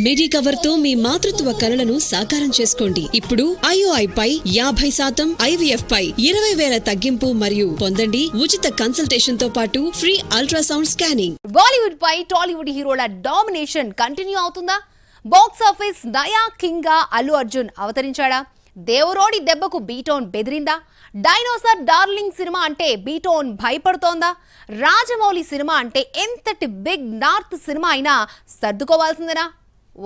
మిడి cover తో మీ మాతృత్వ కలలను సాకారం చేసుకోండి. ఇప్పుడు IOI పై 50%, IVF పై 20,000 తగ్గింపు మరియు పొందండి ఉచిత కన్సల్టేషన్ తో పాటు ఫ్రీ అల్ట్రాసౌండ్ స్కానింగ్. బాలీవుడ్ పై టాలీవుడ్ హీరోల డామినేషన్ కంటిన్యూ అవుతుందా? బాక్స్ ఆఫీస్ నయా కింగ్ గా అల్లు అర్జున్ అవతరించాడా? దేవరోడి దెబ్బకు బీటోన్ బెదిరిందా? డైనోసార్ డార్లింగ్ సినిమా అంటే బీటోన్ భయపడుతోందా? రాజమౌళి సినిమా అంటే ఎంతటి బిగ్ నార్త్ సినిమా అయినా సర్దుకోవాల్సిందేనా?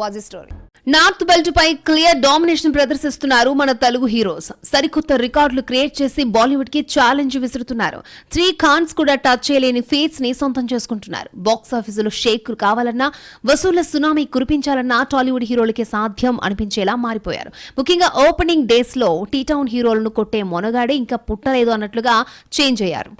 Was the story. North belt పై క్లియర్ డామినేషన్ ప్రదర్శిస్తున్నారు మన తెలుగు హీరోస్. సరికొత్త రికార్డులు క్రియేట్ చేసి బాలీవుడ్ కి ఛాలెంజ్ విసురుతున్నారు. 3 ఖాన్స్ కూడా టచ్ చేయలేని ఫీట్స్ ని సొంతం చేసుకుంటున్నారు. బాక్స్ ఆఫీసులో షేకులు కావాలన్నా, వసూళ్ల సునామీ కురిపించాలన్నా టాలీవుడ్ హీరోలకే సాధ్యం అనిపించేలా మారిపోయారు. ముఖ్యంగా ఓపెనింగ్ డేస్ లో టీ-టౌన్ హీరోలను కొట్టే మొనగాడే ఇంకా పుట్టలేదు అన్నట్లుగా చేంజ్ అయ్యారు.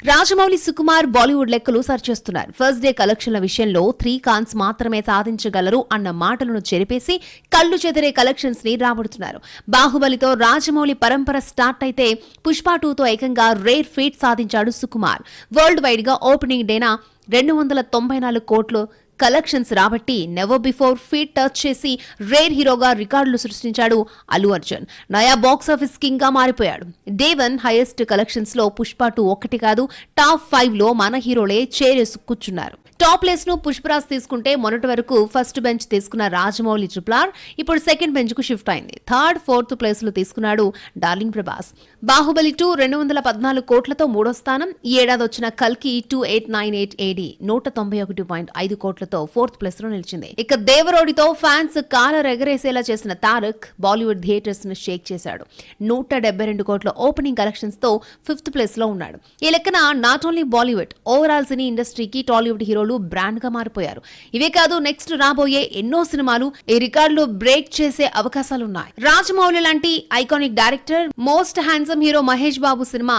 రాజమౌళి, సుకుమార్ బాలీవుడ్ లెక్కలు సరిచేస్తున్నారు. ఫస్ట్ డే కలెక్షన్ల విషయంలో 3 ఖాన్స్ మాత్రమే సాధించగలరు అన్న మాటలను చెరిపేసి కళ్లు చెదిరే కలెక్షన్స్ ని రాబడుతున్నారు. బాహుబలితో రాజమౌళి పరంపర స్టార్ట్ అయితే పుష్ప 2తో ఏకంగా రేర్ ఫీట్ సాధించాడు సుకుమార్. వరల్డ్ వైడ్ గా ఓపెనింగ్ డేనా 294 కోట్లు కలెక్షన్స్ రాబట్టి నెవర్ బిఫోర్ ఫీట్ టచ్ చేసి రేర్ హీరోగా రికార్డులు సృష్టించాడు అల్లు అర్జున్. నయా బాక్స్ ఆఫీస్ కింగ్ గా మారిపోయాడు. డే 1 హైయెస్ట్ కలెక్షన్స్ లో పుష్ప 2 ఒకటి కాదు, టాప్ 5 లో మన హీరోలే చేరేసి కూర్చున్నారు. టాప్ ప్లేస్ ను పుష్పరాజ్ తీసుకుంటే మొన్నటి వరకు ఫస్ట్ బెంచ్ తీసుకున్న రాజమౌళి RRR ఇప్పుడు సెకండ్ బెంచ్ కు షిఫ్ట్ అయింది. థర్డ్, ఫోర్త్ ప్లేస్ లో తీసుకున్నాడు డార్లింగ్ ప్రభాస్. బాహుబలి 2 214 కోట్లతో 3వ స్థానం. ఈ ఏడాది వచ్చిన కల్కి 2898 AD 191.5 కోట్లతో 4th ప్లేస్ లో నిలిచింది. ఇక దేవరోడితో ఫ్యాన్స్ కాలర్ ఎగరేసేలా చేసిన తారక్ బాలీవుడ్ థియేటర్స్ ను షేక్ చేశాడు. 172 కోట్ల ఓపెనింగ్ కలెక్షన్స్ తో 5th ప్లేస్ లో ఉన్నాడు. ఈ లెక్కన నాట్ ఓన్లీ బాలీవుడ్, ఓవరాల్ సినీ ఇండస్ట్రీకి టాలీవుడ్ హీరోలు బ్రాండ్ గా మారిపోయారు. ఇవే కాదు, నెక్స్ట్ రాబోయే ఎన్నో సినిమాలు ఈ రికార్డులు బ్రేక్ చేసే అవకాశాలున్నాయి. రాజమౌళి లాంటి iconic director, most handsome hero Mahesh Babu cinema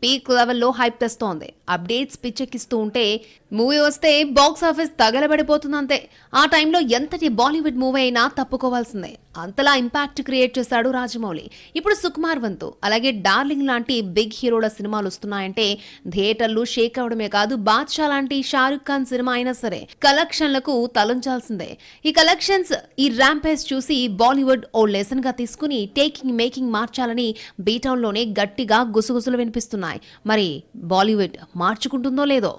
peak లెవెల్లో హైప్ తెస్తోంది. అప్డేట్స్ పిచ్చెక్కిస్తూ ఉంటే మూవీ వస్తే బాక్స్ ఆఫీస్ తగలబడిపోతుందంతే. ఆ టైంలో ఎంతటి బాలీవుడ్ మూవీ అయినా తప్పుకోవాల్సిందే. అంతలా ఇంపాక్ట్ క్రియేట్ చేశాడు రాజమౌళి. ఇప్పుడు సుకుమార్ వంతు. అలాగే డార్లింగ్ లాంటి బిగ్ హీరోల సినిమాలు వస్తున్నాయంటే థియేటర్లు షేక్ అవడమే కాదు, బాద్షా లాంటి షారుఖ్ ఖాన్ సినిమా అయినా సరే కలెక్షన్లకు తలంచాల్సిందే. ఈ కలెక్షన్స్, ఈ ర్యాంపేజ్ చూసి బాలీవుడ్ ఓ లెసన్ గా తీసుకుని టేకింగ్ మేకింగ్ మార్చాలని బీటౌన్ లోనే గట్టిగా గుసగుసలు వినిపిస్తున్నాయి. మరి బాలీవుడ్ మార్చుకుంటుందో లేదో.